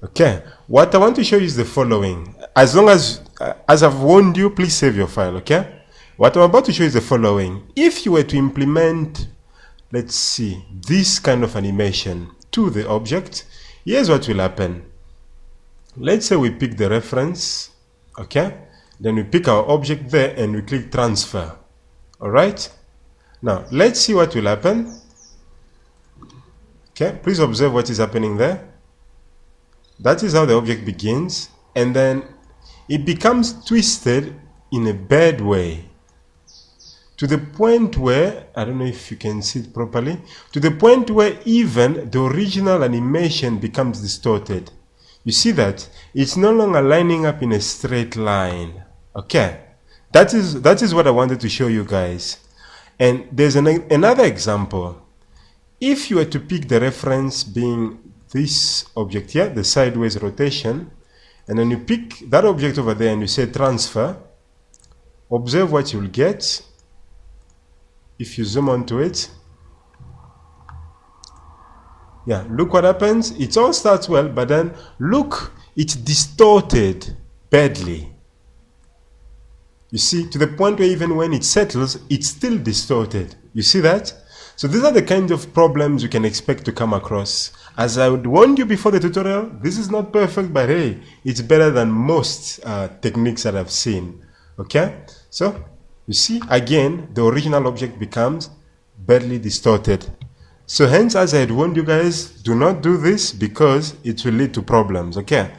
Okay, what I want to show you is the following. As long as I've warned you, please save your file, okay? What I'm about to show you is the following. If you were to implement, let's see, this kind of animation to the object, here's what will happen. Let's say we pick the reference, okay? Then we pick our object there and we click transfer, all right? Now, let's see what will happen. Okay, please observe what is happening there. That is how the object begins, and then it becomes twisted in a bad way, to the point where, I don't know if you can see it properly, to the point where even the original animation becomes distorted. You see that? It's no longer lining up in a straight line. Okay, that is what I wanted to show you guys. And there's another example. If you were to pick the reference being this object here, the sideways rotation, and then you pick that object over there and you say transfer, observe what you'll get. If you zoom onto it, yeah, look what happens. It all starts well, but then look, it's distorted badly. You see, to the point where even when it settles, it's still distorted. You see that? So these are the kinds of problems you can expect to come across. As I would warn you before the tutorial, this is not perfect, but hey, it's better than most techniques that I've seen. Okay? So, you see, again, the original object becomes badly distorted. So hence, as I had warned you guys, do not do this because it will lead to problems. Okay?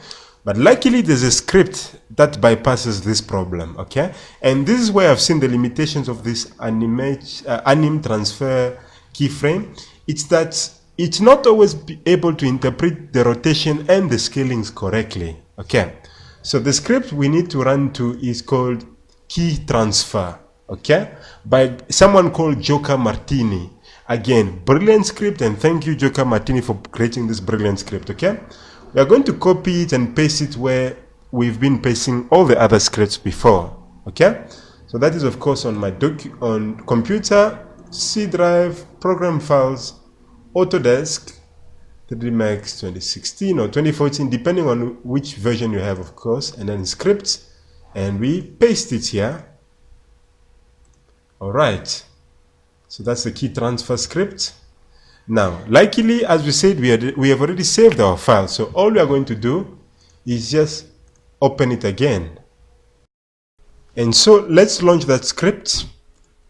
But luckily, there's a script that bypasses this problem, okay? And this is where I've seen the limitations of this anim transfer keyframe. It's that it's not always able to interpret the rotation and the scalings correctly, okay? So the script we need to run to is called key transfer, okay? By someone called Joker Martini. Again, brilliant script, and thank you, Joker Martini, for creating this brilliant script, okay? We are going to copy it and paste it where we've been pasting all the other scripts before. Okay? So that is of course on my computer, C drive, program files, Autodesk, 3D Max 2016 or 2014, depending on which version you have, of course, and then scripts, and we paste it here. All right. So that's the key transfer script. Now, luckily, as we said, we have already saved our file. So all we are going to do is just open it again. And so let's launch that script.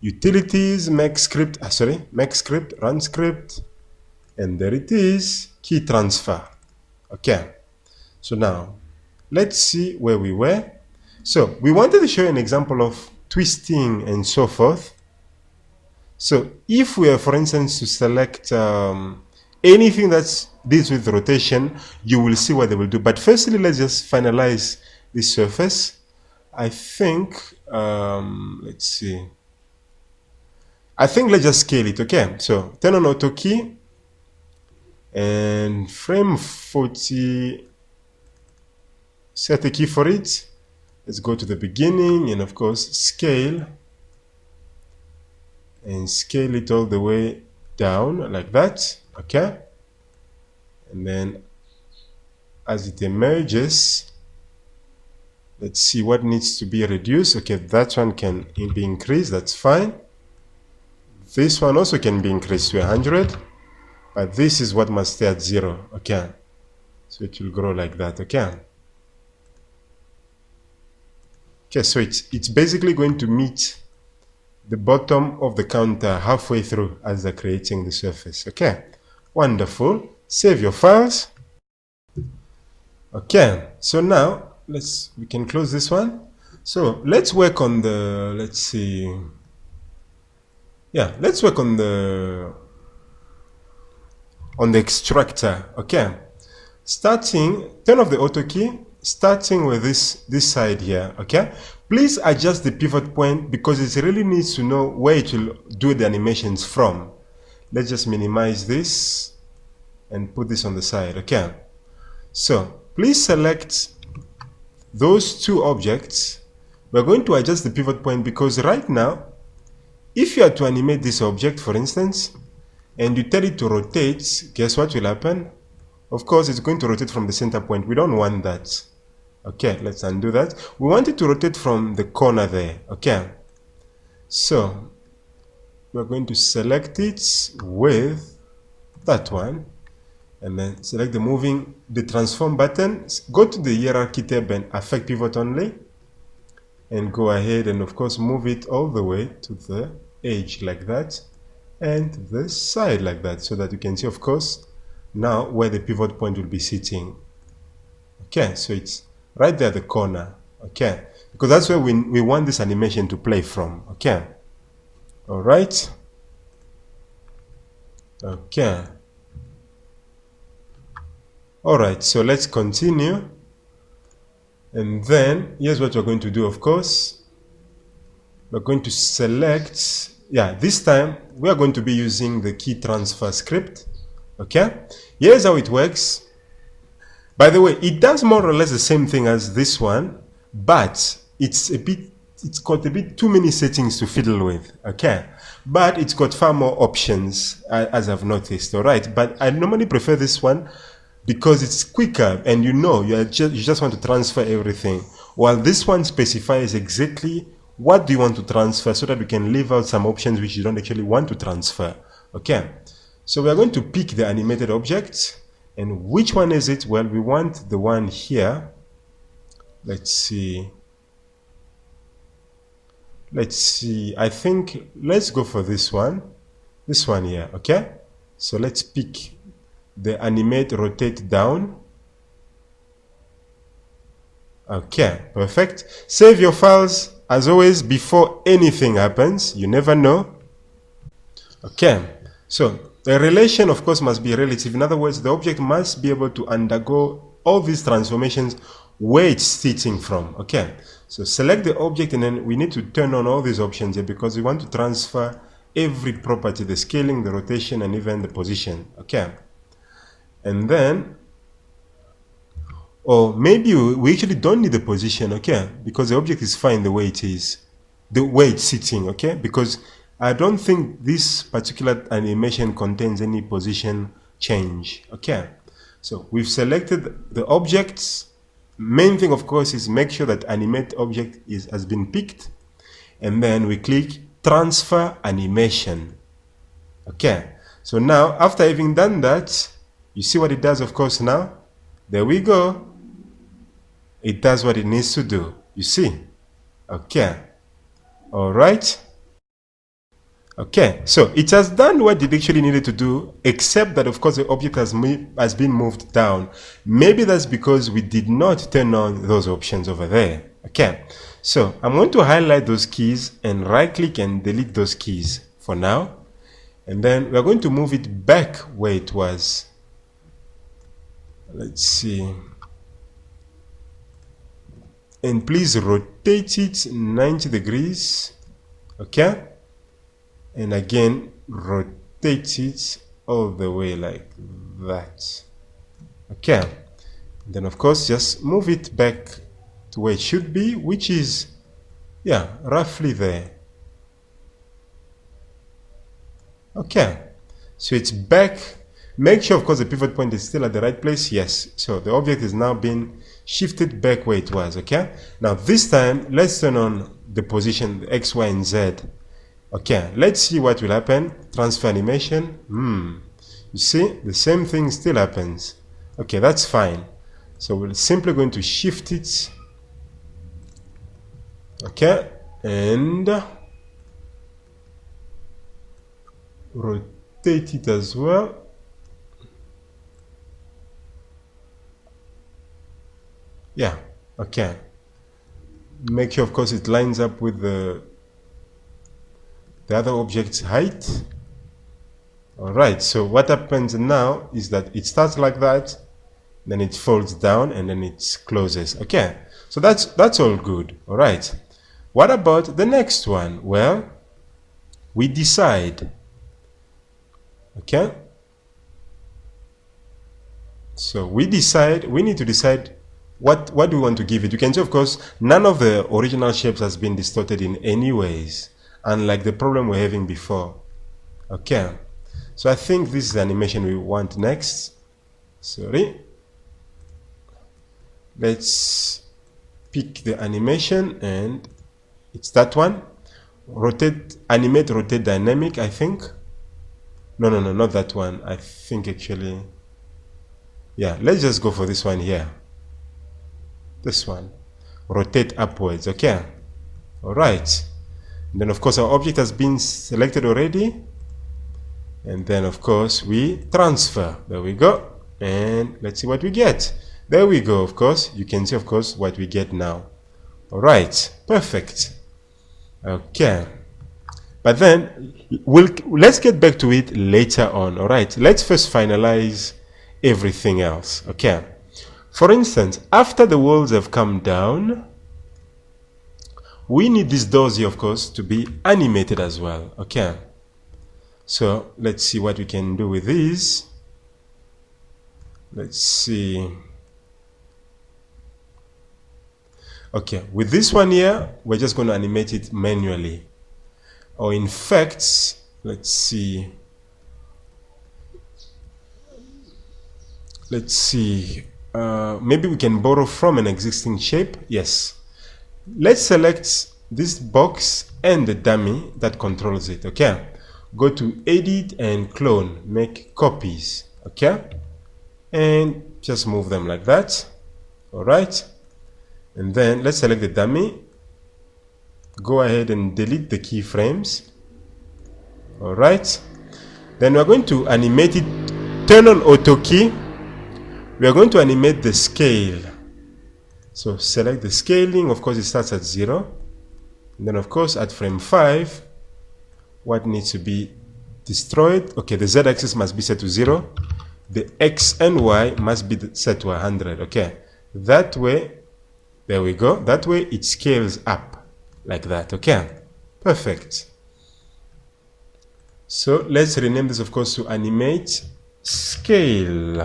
Utilities, make script, run script. And there it is, key transfer. Okay. So now, let's see where we were. So we wanted to show an example of twisting and so forth. So if we are, for instance, to select anything that deals with rotation, you will see what they will do. But firstly, let's just finalize this surface. I think, let's see. I think let's just scale it, okay? So turn on auto key and frame 40, set a key for it. Let's go to the beginning and of course scale. And scale it all the way down like that, okay? And then as it emerges, let's see what needs to be reduced. Okay, that one can be increased, that's fine. This one also can be increased to 100, but this is what must stay at 0, okay? So it will grow like that, okay? Okay, so it's basically going to meet the bottom of the counter halfway through as they're creating the surface. Okay, wonderful. Save your files. Okay, so now we can close this one. So let's work on the, let's see. Yeah, let's work on the extractor. Okay, turn off the auto key, starting with this side here. Okay, please adjust the pivot point because it really needs to know where it will do the animations from. Let's just minimize this and put this on the side. Okay, so please select those two objects. We're going to adjust the pivot point because right now, if you are to animate this object, for instance, and you tell it to rotate, guess what will happen? of course it's going to rotate from the center point. We don't want that. Okay, let's undo that. We want it to rotate from the corner there. Okay, so we're going to select it with that one, and then select the transform button. Go to the hierarchy tab and affect pivot only, and go ahead and of course move it all the way to the edge like that, and to the side like that, so that you can see of course now where the pivot point will be sitting. Okay, so it's right there at the corner. Okay, because that's where we want this animation to play from. Okay, all right. Okay, all right, so let's continue. And then here's what we're going to do. Of course, we're going to select, this time we are going to be using the key transfer script. Okay, here's how it works. By the way, it does more or less the same thing as this one, but it's got a bit too many settings to fiddle with. Okay, but it's got far more options, as I've noticed. All right, but I normally prefer this one because it's quicker, and you just want to transfer everything, while this one specifies exactly what do you want to transfer, so that we can leave out some options which you don't actually want to transfer. Okay, so we are going to pick the animated object, and which one is it? Well, we want the one here. Let's see, I think let's go for this one here. Okay, so let's pick the animate rotate down. Okay, perfect. Save your files as always before anything happens. You never know. Okay, so the relation of course must be relative. In other words, the object must be able to undergo all these transformations where it's sitting from. Okay, so select the object, and then we need to turn on all these options here because we want to transfer every property, the scaling, the rotation, and even the position. Okay, and then, or maybe we actually don't need the position. Okay, because the object is fine the way it is, the way it's sitting. Okay, because I don't think this particular animation contains any position change. Okay, so we've selected the objects. Main thing of course is make sure that animate object has been picked, and then we click transfer animation. Okay, so now after having done that, you see what it does. Of course, now there we go, it does what it needs to do, you see. Okay, all right. Okay, so it has done what it actually needed to do, except that of course the object has been moved down. Maybe that's because we did not turn on those options over there. Okay, so I'm going to highlight those keys and right click and delete those keys for now, and then we're going to move it back where it was. Let's see, and please rotate it 90 degrees. Okay, and again rotate it all the way like that. Okay, and then of course just move it back to where it should be, which is roughly there. Okay, so it's back. Make sure of course the pivot point is still at the right place. Yes, so the object is now being shifted back where it was. Okay, now this time let's turn on the position, the X, Y, and Z. Okay, let's see what will happen. Transfer animation. You see, the same thing still happens. Okay, that's fine. So we're simply going to shift it. Okay, and rotate it as well. Yeah, okay. Make sure, of course, it lines up with the other object's height. All right, so what happens now is that it starts like that, then it folds down, and then it closes. Okay, so that's all good. All right, what about the next one? Well, we decide. Okay, so we need to decide what do we want to give it. You can see, of course, none of the original shapes has been distorted in any ways, unlike the problem we're having before. Okay, so I think this is the animation we want next. sorry, let's pick the animation, and it's that one. Rotate, animate, rotate dynamic, I think. No, not that one. I think actually, yeah, let's just go for this one here. This one, rotate upwards. Okay, all right. And then of course our object has been selected already, and then of course we transfer. There we go, and let's see what we get. There we go. Of course you can see of course what we get now. All right, perfect. Okay, but then let's get back to it later on. All right, let's first finalize everything else. Okay, for instance, after the walls have come down, we need these doors here of course to be animated as well. Okay, so let's see what we can do with these. Let's see. Okay, with this one here, we're just going to animate it manually. Or in fact, let's see. Let's see. Maybe we can borrow from an existing shape. Yes. Let's select this box and the dummy that controls it. Okay. Go to edit and clone. Make copies. Okay. And just move them like that. All right. And then let's select the dummy. Go ahead and delete the keyframes. All right. Then we're going to animate it. Turn on auto key. We are going to animate the scale. So select the scaling. Of course, it starts at 0. And then, of course, at frame 5, what needs to be destroyed? Okay, the z-axis must be set to 0. The x and y must be set to 100. Okay, that way. There we go. That way it scales up like that. Okay, perfect. So let's rename this of course to animate scale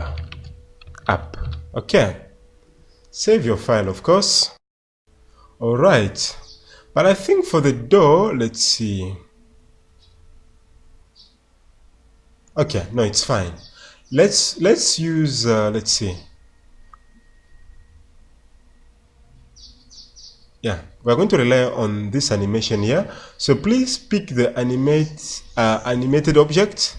up. Okay, save your file of course. All right, but I think for the door, let's see. Okay, no, it's fine. Let's use let's see. Yeah, we're going to rely on this animation here. So please pick the animated object.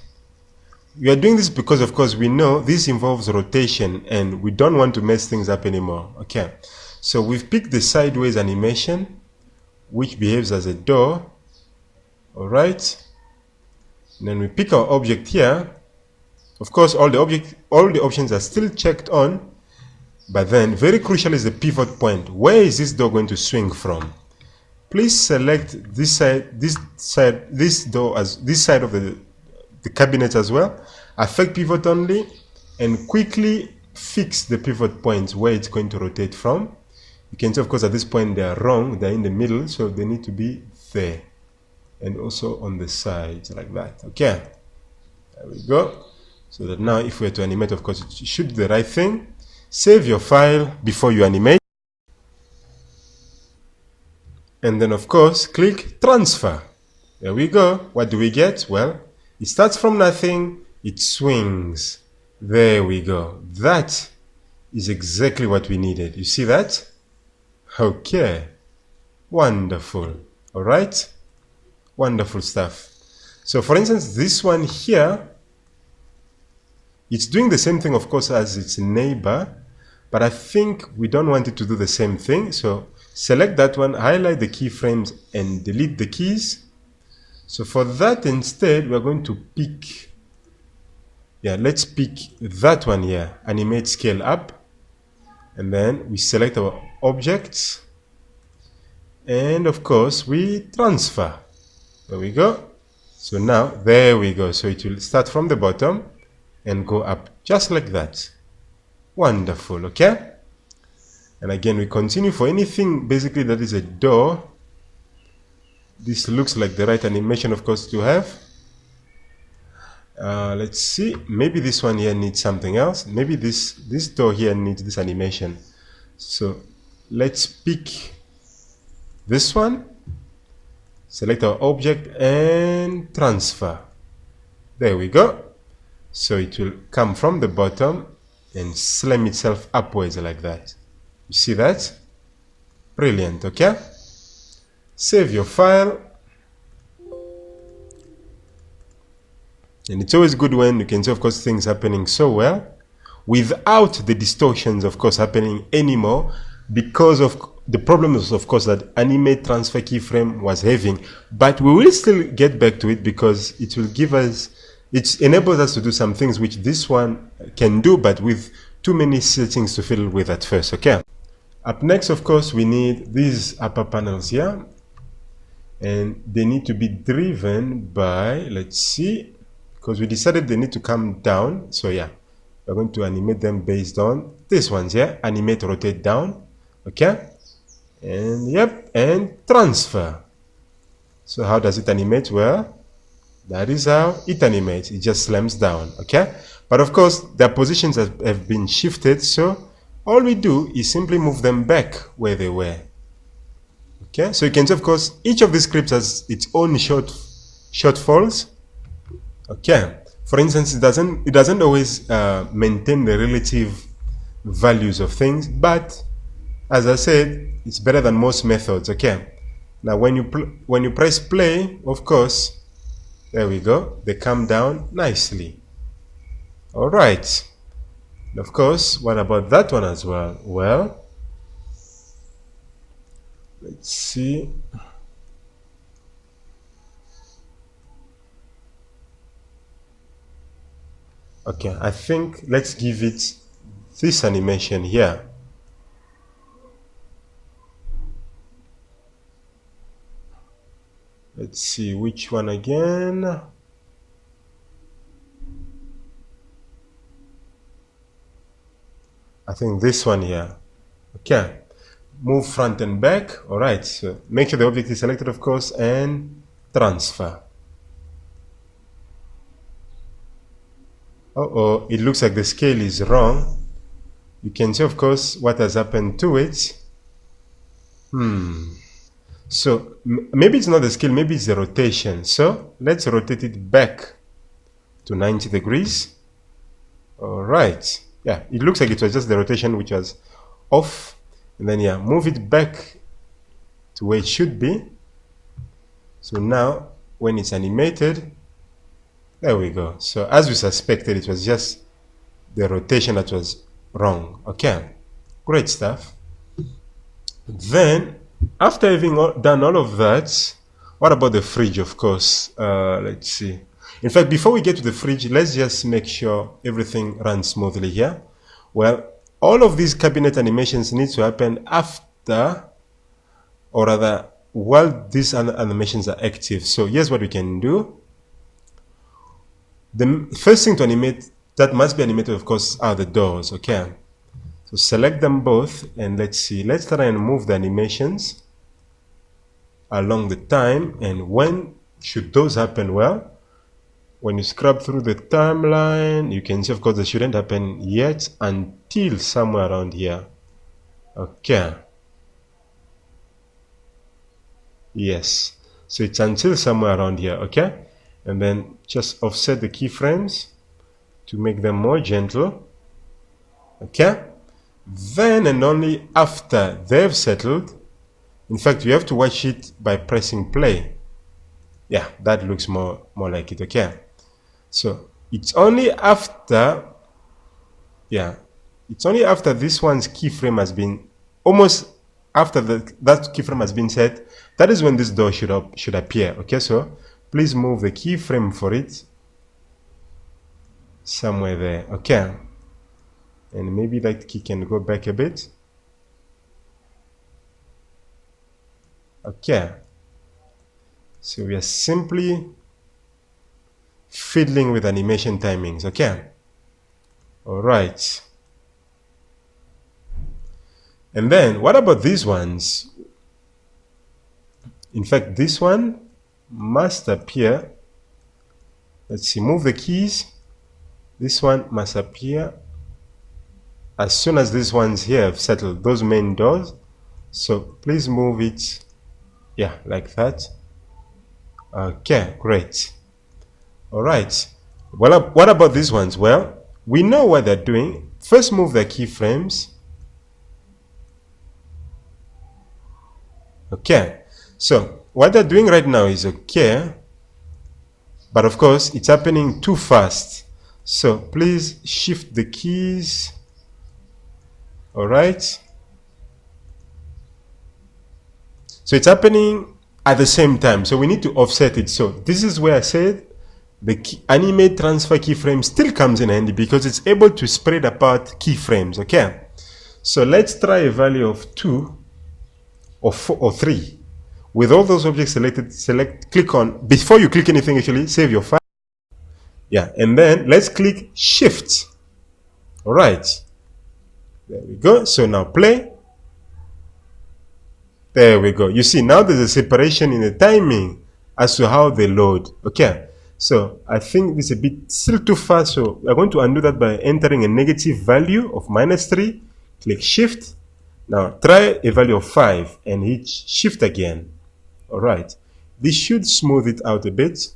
We are doing this because, of course, we know this involves rotation and we don't want to mess things up anymore. Okay, so we've picked the sideways animation, which behaves as a door. All right. And then we pick our object here. Of course, all the options are still checked on. But then, very crucial is the pivot point. Where is this door going to swing from? Please select this side, this door as this side of the cabinet as well. Affect pivot only, and quickly fix the pivot points where it's going to rotate from. You can see, of course, at this point they are wrong. They're in the middle, so they need to be there, and also on the sides like that. Okay, there we go. So that now, if we were to animate, of course, it should do the right thing. Save your file before you animate. And then, of course, click transfer. There we go. What do we get? Well, it starts from nothing. It swings. There we go. That is exactly what we needed. You see that? Okay. Wonderful. All right. Wonderful stuff. So, for instance, this one here, it's doing the same thing, of course, as its neighbor, but I think we don't want it to do the same thing. So select that one, highlight the keyframes, and delete the keys. So for that, instead, we're going to pick, let's pick that one here, animate scale up. And then we select our objects. And of course, we transfer. There we go. So now, there we go. So it will start from the bottom and go up just like that. Wonderful. Okay, and again we continue for anything basically that is a door. This looks like the right animation, of course, to have. Let's see, maybe this one here needs something else. Maybe this door here needs this animation. So let's pick this one, select our object and transfer. There we go. So it will come from the bottom and slam itself upwards like that. You see that? Brilliant, okay? Save your file. And it's always good when you can see, of course, things happening so well without the distortions, of course, happening anymore, because of the problems, of course, that animate transfer keyframe was having. But we will still get back to it because it will give us, it enables us to do some things which this one can do, but with too many settings to fiddle with at first, okay? Up next, of course, we need these upper panels here, and they need to be driven by, let's see, because we decided they need to come down. So yeah, we're going to animate them based on this ones here. Animate, rotate down, okay? And yep, and transfer. So how does it animate? Well, that is how it animates. It just slams down, okay? But of course, their positions have been shifted, so all we do is simply move them back where they were. Okay, so you can see, of course, each of these scripts has its own shortfalls. Okay, for instance, it doesn't always maintain the relative values of things, but as I said, it's better than most methods. Okay, now when you press play, of course, there we go, they come down nicely. All right, of course, what about that one as well? Well, let's see. Okay, I think let's give it this animation here. Let's see which one again. I think this one here. Okay, move front and back. All right, so make sure the object is selected, of course, and transfer. Uh-oh, it looks like the scale is wrong. You can see, of course, what has happened to it. So maybe it's not the scale, maybe it's the rotation. So let's rotate it back to 90 degrees. All right. Yeah, it looks like it was just the rotation which was off. And then, yeah, move it back to where it should be. So now, when it's animated, there we go. So as we suspected, it was just the rotation that was wrong. Okay, great stuff. Then, after having done all of that, what about the fridge, of course? Let's see. In fact, before we get to the fridge, let's just make sure everything runs smoothly here. Well, all of these cabinet animations need to happen after, or rather, while these animations are active. So here's what we can do. The first thing to animate, that must be animated, of course, are the doors, okay? So select them both, and let's see. Let's try and move the animations along the time. And when should those happen? Well, when you scrub through the timeline, you can see, of course, they shouldn't happen yet until somewhere around here. Okay. Yes. So it's until somewhere around here, okay? And then just offset the keyframes to make them more gentle. Okay? Then and only after they've settled, in fact, you have to watch it by pressing play. Yeah, that looks more like it, okay? So it's only after, yeah, it's only after this one's keyframe has been, almost after that keyframe has been set, that is when this door should appear, okay? So please move the keyframe for it somewhere there, okay? And maybe that key can go back a bit. Okay. So we are simply fiddling with animation timings, okay? All right. And then what about these ones? In fact, this one must appear. Let's see, move the keys. This one must appear as soon as these ones here have settled, those main doors. So please move it, yeah, like that. Okay, great. All right. Well, what about these ones? Well, we know what they're doing. first move the keyframes. Okay, so what they're doing right now is okay, but of course it's happening too fast. So please shift the keys. All right. So it's happening at the same time. So we need to offset it. So this is where I said the animate transfer keyframe still comes in handy because it's able to spread apart keyframes. Okay. So let's try a value of 2 or 4 or 3. With all those objects selected, click on, before you click anything actually, save your file. Yeah, and then let's click Shift. All right. There we go. So now play. There we go. You see, now there's a separation in the timing as to how they load. Okay. So I think this is a bit still too fast. So we're going to undo that by entering a negative value of -3. Click Shift. Now try a value of 5 and hit Shift again. All right. This should smooth it out a bit.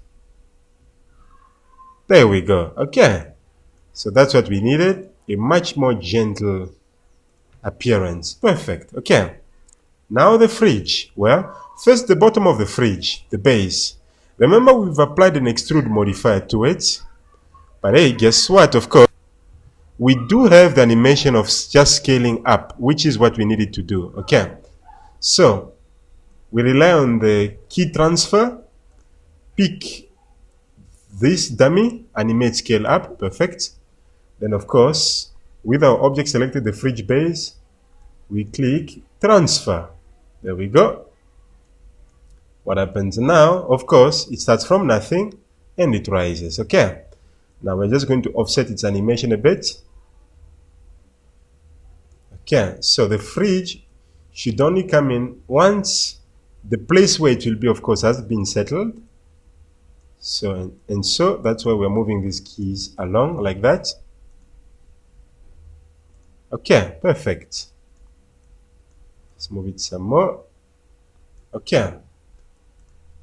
There we go. Okay. So that's what we needed. A much more gentle appearance. Perfect. Okay. Now the fridge. Well, first the bottom of the fridge, the base. Remember we've applied an extrude modifier to it. But hey, guess what? Of course, we do have the animation of just scaling up, which is what we needed to do. Okay. So we rely on the key transfer. Pick this dummy, animate scale up. Perfect. Then of course, with our object selected, the fridge base, we click transfer. There we go. What happens now? Of course, it starts from nothing and it rises. Okay. Now we're just going to offset its animation a bit. Okay. So the fridge should only come in once the place where it will be, of course, has been settled. So, and so that's why we're moving these keys along like that. Okay, perfect. Let's move it some more. Okay.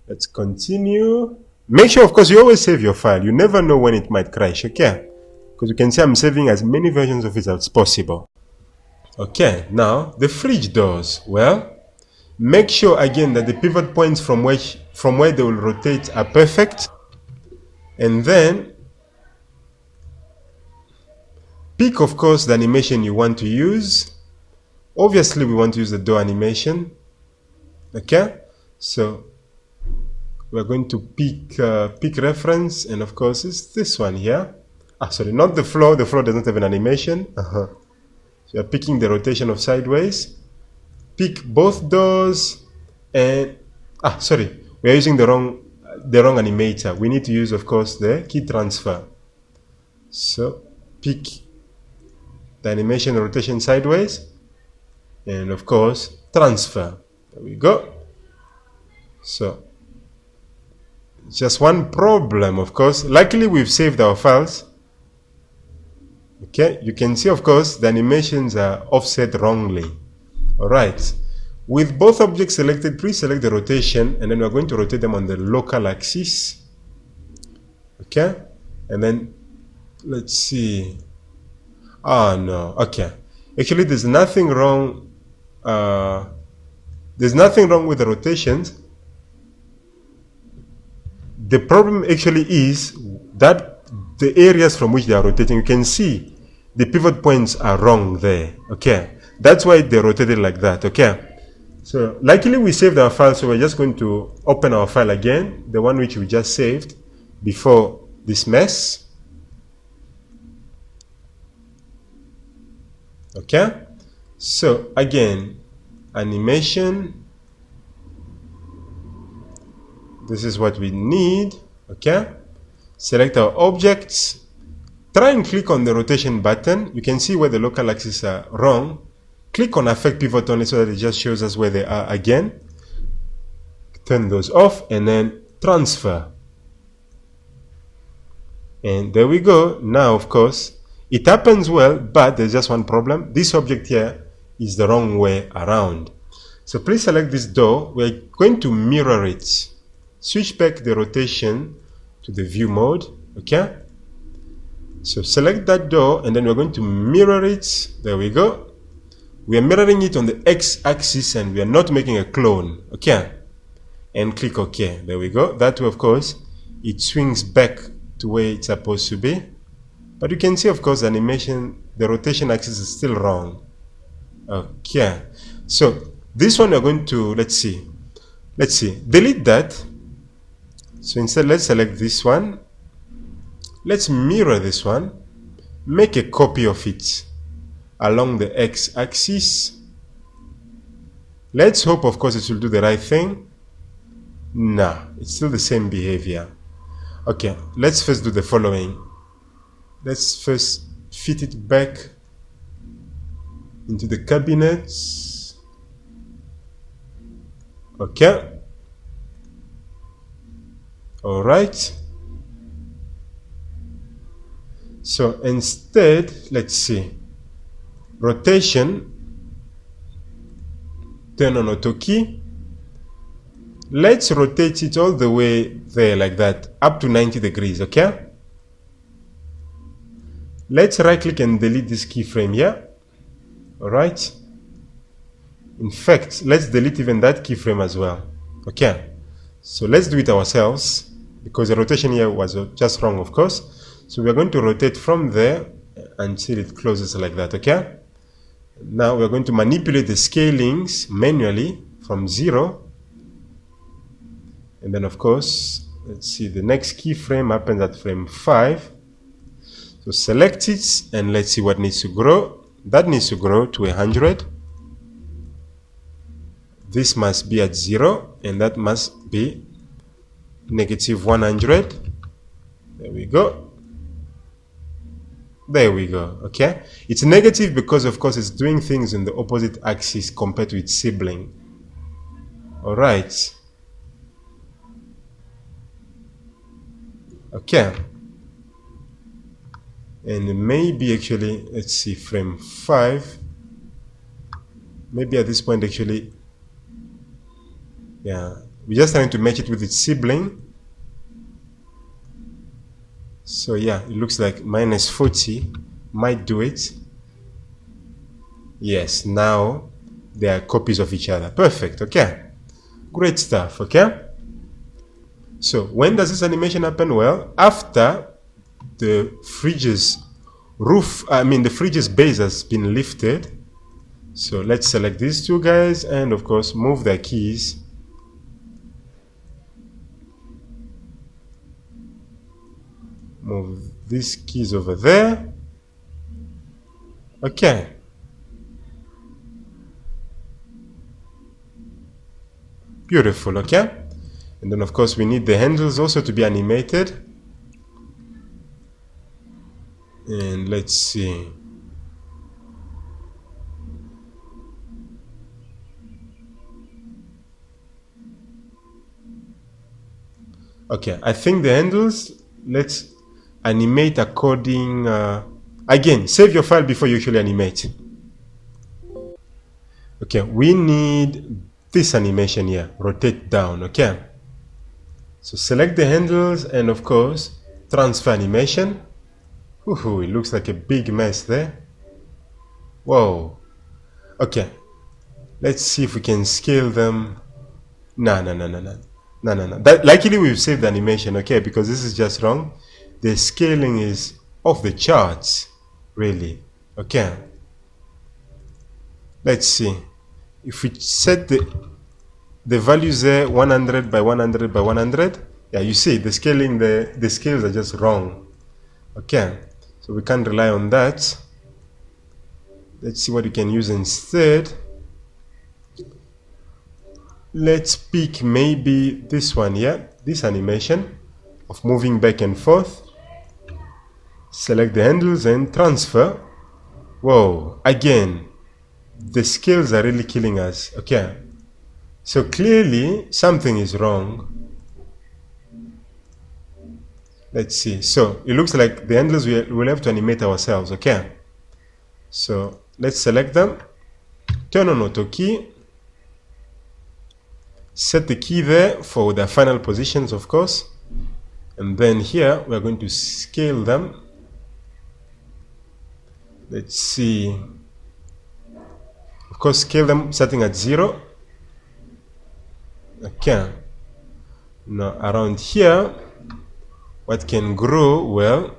Let's continue. Make sure, of course, you always save your file. You never know when it might crash, okay? Because you can see I'm saving as many versions of it as possible. Okay, now the fridge doors. Well, make sure again that the pivot points from where they will rotate are perfect. And then pick, of course, the animation you want to use. Obviously, we want to use the door animation. Okay, so we're going to pick reference, and of course, it's this one here. Sorry, not the floor. The floor does not have an animation. So you're picking the rotation of sideways. Pick both doors, and sorry, we are using the wrong animator. We need to use, of course, the key transfer. So pick the animation rotation sideways, and of course transfer. There we go. So just one problem, of course. Luckily we've saved our files. Okay, you can see, of course, the animations are offset wrongly. All right, with both objects selected, please select the rotation, and then we're going to rotate them on the local axis. Okay, and then let's see. No, okay, actually there's nothing wrong. There's nothing wrong with the rotations. The problem actually is that the areas from which they are rotating, you can see the pivot points are wrong there. Okay, that's why they rotated like that. Okay, so luckily we saved our file, so we're just going to open our file again, the one which we just saved before this mess. Okay, so again, animation. This is what we need. Okay, select our objects. Try and click on the rotation button. You can see where the local axes are wrong. Click on affect pivot only so that it just shows us where they are again. Turn those off and then transfer. And there we go. Now, of course, it happens well, but there's just one problem. This object here is the wrong way around. So please select this door. We're going to mirror it. Switch back the rotation to the view mode. Okay. So select that door and then we're going to mirror it. There we go. We are mirroring it on the x-axis and we are not making a clone. Okay. And click OK. There we go. That way, of course, it swings back to where it's supposed to be. But you can see, of course, the animation, the rotation axis is still wrong. Okay. So this one we're going to, let's see, delete that. So instead, let's select this one. Let's mirror this one. Make a copy of it along the x-axis. Let's hope, of course, it will do the right thing. Nah, it's still the same behavior. Okay, let's first do the following. Let's first fit it back into the cabinet. Okay. All right. So instead, let's see. Rotation. Turn on auto key. Let's rotate it all the way there like that, up to 90 degrees, okay? Let's right click and delete this keyframe here. All right. In fact, let's delete even that keyframe as well. Okay. So let's do it ourselves because the rotation here was just wrong, of course. So we're going to rotate from there until it closes like that, okay? Now we're going to manipulate the scalings manually from 0. And then, of course, let's see, the next keyframe happens at frame 5. So select it and let's see what needs to grow. That needs to grow to 100. This must be at 0 and that must be negative 100. There we go. There we go. Okay. It's negative because, of course, it's doing things in the opposite axis compared to its sibling. All right. Okay. And maybe actually, let's see, frame 5. Maybe at this point, actually, yeah, we're just trying to match it with its sibling. So yeah, it looks like minus 40 might do it. Yes, now they are copies of each other. Perfect, okay. Great stuff, okay. So when does this animation happen? Well, after the fridge's the fridge's base has been lifted. So let's select these two guys and of course move their keys. Move these keys over there. Okay. Beautiful, okay. And then of course we need the handles also to be animated. And let's see. Okay, I think the handles, let's animate according, again, save your file before you actually animate. Okay, we need this animation here, rotate down, okay. So select the handles and of course, transfer animation. Woohoo, it looks like a big mess there. Whoa. Okay, let's see if we can scale them. No. That, luckily we've saved the animation, okay, because this is just wrong. The scaling is off the charts, really. Okay. Let's see. If we set the values there 100 by 100 by 100, yeah, you see the scaling, the scales are just wrong. Okay. So we can't rely on that. Let's see what we can use instead. Let's pick maybe this one here, this animation of moving back and forth. Select the handles and transfer. Whoa, again, the scales are really killing us. Okay, so clearly something is wrong. Let's see. So it looks like the handles we'll have to animate ourselves. Okay, so let's select them. Turn on auto key. Set the key there for the final positions, of course. And then here we're going to scale them. Let's see. Of course, scale them starting at 0. Okay. Now around here, what can grow? Well,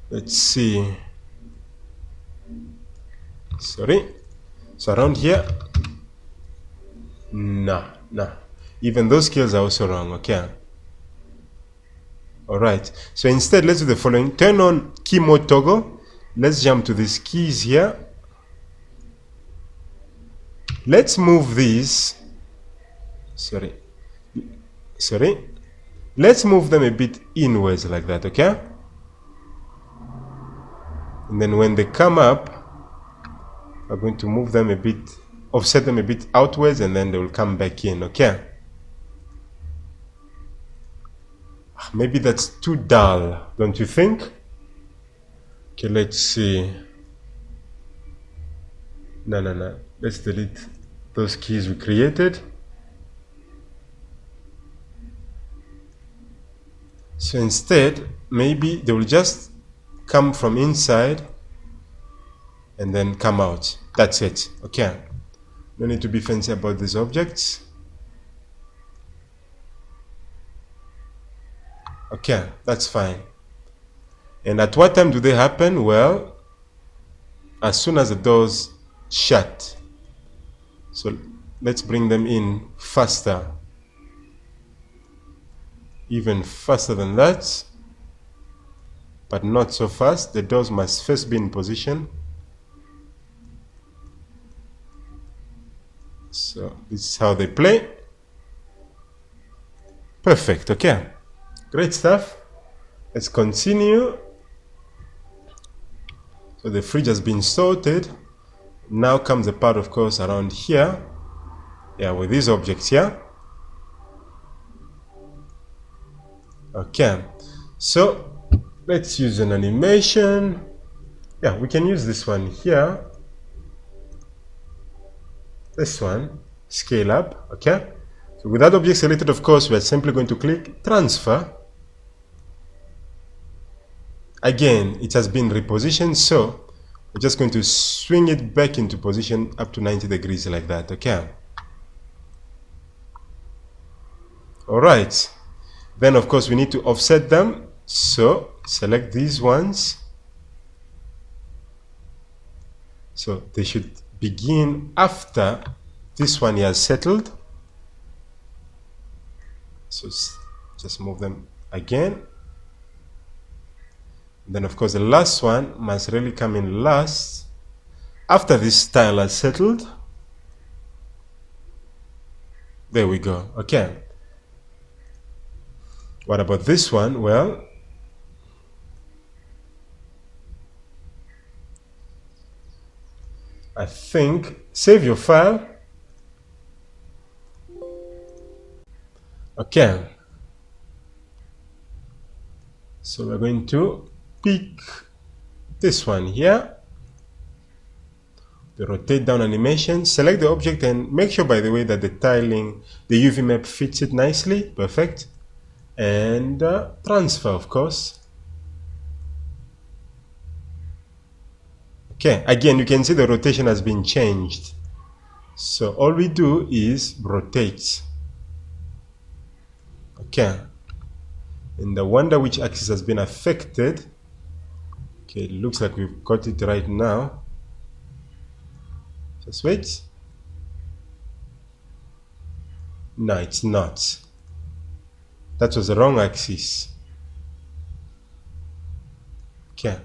let's see. Sorry. So around here, no. Even those scales are also wrong. Okay. Alright. So instead, let's do the following. Turn on key mode toggle. Let's jump to these keys here. Let's move these. Sorry. Let's move them a bit inwards like that, okay? And then when they come up, we're going to move them a bit, offset them a bit outwards, and then they will come back in, okay? Maybe that's too dull, don't you think? Okay, let's see. No. Let's delete those keys we created. So instead, maybe they will just come from inside and then come out. That's it. Okay. No need to be fancy about these objects. Okay, that's fine. And at what time do they happen? Well, as soon as the doors shut. So let's bring them in faster. Even faster than that. But not so fast. The doors must first be in position. So this is how they play. Perfect, okay. Great stuff. Let's continue. So the fridge has been sorted. Now comes the part, of course, around here. Yeah, with these objects here. Okay. So let's use an animation. Yeah, we can use this one here. This one, scale up, okay? So with that object selected, of course, we are simply going to click transfer. Again, it has been repositioned, so we're just going to swing it back into position up to 90 degrees like that, okay? All right. Then, of course, we need to offset them. So select these ones. So they should begin after this one has settled. So just move them again. Then, of course, the last one must really come in last after this tile has settled. There we go. Okay. What about this one? Well, I think save your file. Okay. So we're going to pick this one here. The rotate down animation. Select the object and make sure, by the way, that the tiling, the UV map fits it nicely. Perfect. And transfer, of course. Okay, again, you can see the rotation has been changed. So all we do is rotate. Okay. And I wonder which axis has been affected. Okay, it looks like we've got it right now. Just wait. No, it's not. That was the wrong axis. Okay.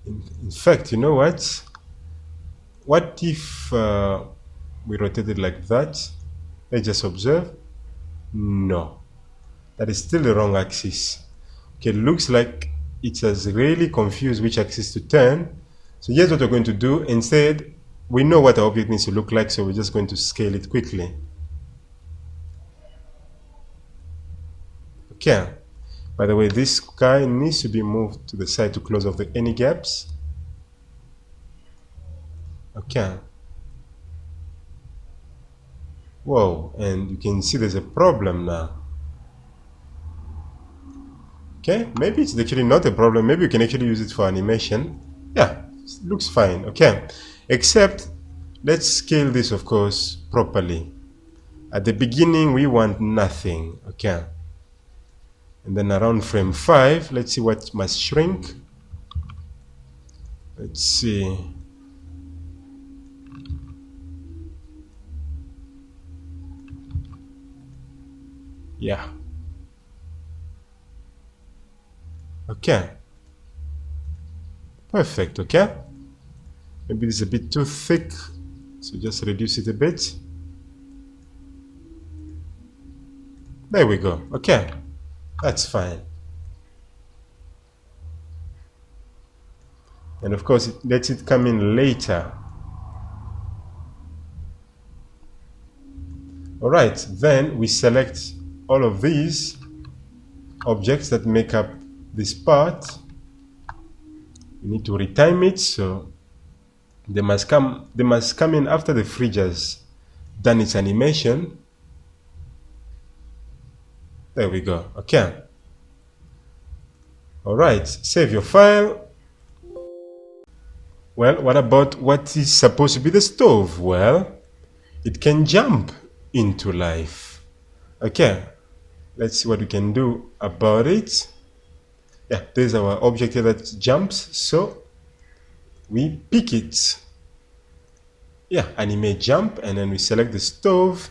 In fact, you know what? What if we rotate it like that? Let's just observe. No. That is still the wrong axis. Okay, looks like it has really confused which axis to turn. So here's what we're going to do. Instead, we know what our object needs to look like, so we're just going to scale it quickly. Okay. By the way, this guy needs to be moved to the side to close off any gaps. Okay. Whoa, and you can see there's a problem now. Okay, maybe it's actually not a problem. Maybe you can actually use it for animation. Yeah, looks fine. Okay, except let's scale this, of course, properly. At the beginning, we want nothing. Okay, and then around frame 5, let's see what must shrink. Let's see. Yeah. Okay. Perfect. Okay. Maybe this is a bit too thick, so just reduce it a bit. There we go. Okay. That's fine. And of course, it lets it come in later. All right. Then we select all of these objects that make up this part. We need to retime it, so they must come in after the fridge has done its animation. There we go. Okay. All right. Save your file. Well, what about what is supposed to be the stove? Well, it can jump into life. Okay. Let's see what we can do about it. Yeah, there's our object here that jumps. So we pick it. Yeah, animate jump, and then we select the stove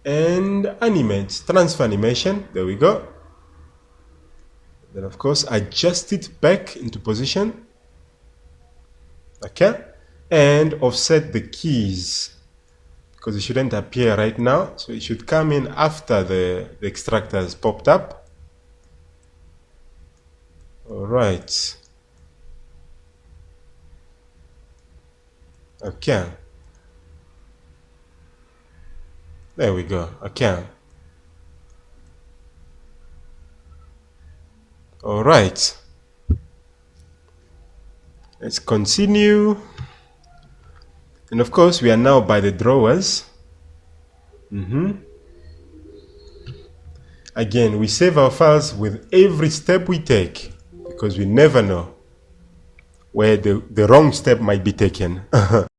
and animate, transfer animation. There we go. Then of course adjust it back into position. Okay, and offset the keys because it shouldn't appear right now, so it should come in after the extractor has popped up. All right. Okay. There we go. Okay. All right. Let's continue. And of course, we are now by the drawers. Again, we save our files with every step we take because we never know where the wrong step might be taken.